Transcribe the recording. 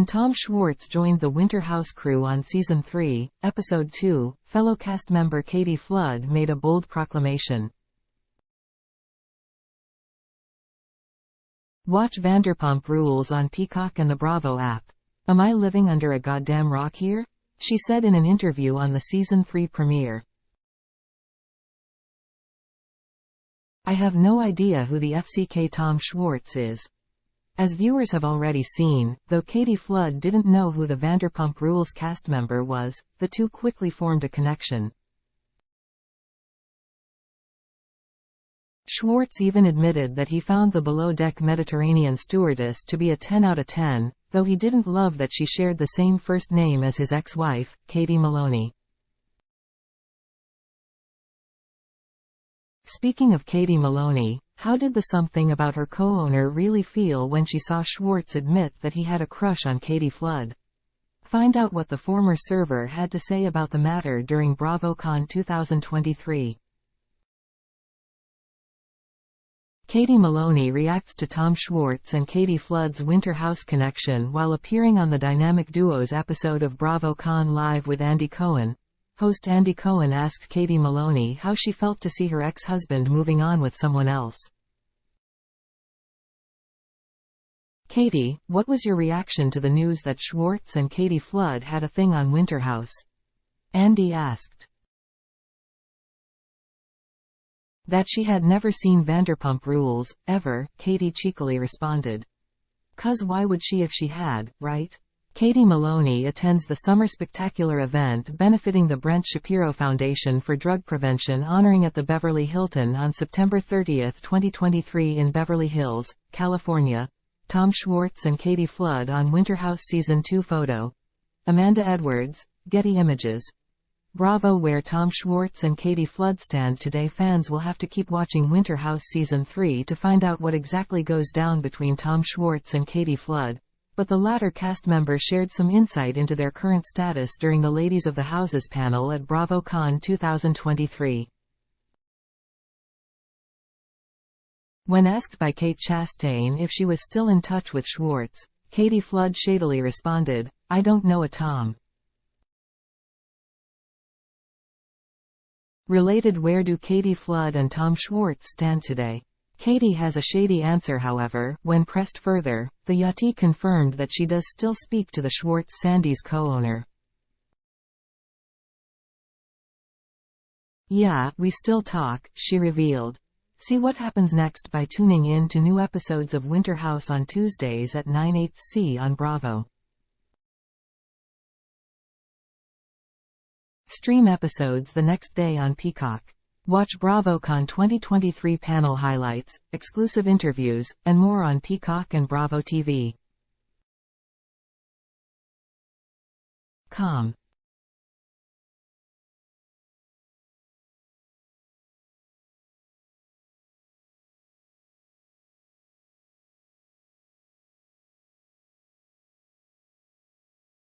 When Tom Schwartz joined the Winter House crew on Season 3, Episode 2, fellow cast member Katie Flood made a bold proclamation. Watch Vanderpump Rules on Peacock and the Bravo app. "Am I living under a goddamn rock here?" she said in an interview on the Season 3 premiere. "I have no idea who the FCK Tom Schwartz is." As viewers have already seen, though Katie Flood didn't know who the Vanderpump Rules cast member was, the two quickly formed a connection. Schwartz even admitted that he found the below-deck Mediterranean stewardess to be a 10 out of 10, though he didn't love that she shared the same first name as his ex-wife, Katie Maloney. Speaking of Katie Maloney, how did the something about her co-owner really feel when she saw Schwartz admit that he had a crush on Katie Flood? Find out what the former server had to say about the matter during BravoCon 2023. Katie Maloney reacts to Tom Schwartz and Katie Flood's Winter House connection while appearing on the Dynamic Duos episode of BravoCon Live with Andy Cohen. Host Andy Cohen asked Katie Maloney how she felt to see her ex-husband moving on with someone else. "Katie, what was your reaction to the news that Schwartz and Katie Flood had a thing on Winter House?" Andy asked. That she had never seen Vanderpump Rules, ever, Katie cheekily responded. "'Cause why would she if she had, right?" Katie Maloney attends the Summer Spectacular event benefiting the Brent Shapiro Foundation for Drug Prevention honoring at the Beverly Hilton on September 30, 2023 in Beverly Hills, California. Tom Schwartz and Katie Flood on Winter House Season 2 photo. Amanda Edwards, Getty Images. Bravo. Where Tom Schwartz and Katie Flood stand today, fans will have to keep watching Winter House Season 3 to find out what exactly goes down between Tom Schwartz and Katie Flood. But the latter cast member shared some insight into their current status during the Ladies of the Houses panel at BravoCon 2023. When asked by Kate Chastain if she was still in touch with Schwartz, Katie Flood shadily responded, "I don't know a Tom." Related, where do Katie Flood and Tom Schwartz stand today? Katie has a shady answer. However, when pressed further, the Yachty confirmed that she does still speak to the Schwartz-Sandys co-owner. "Yeah, we still talk," she revealed. See what happens next by tuning in to new episodes of Winter House on Tuesdays at 9/8 on Bravo. Stream episodes the next day on Peacock. Watch BravoCon 2023 panel highlights, exclusive interviews, and more on Peacock and Bravo TV.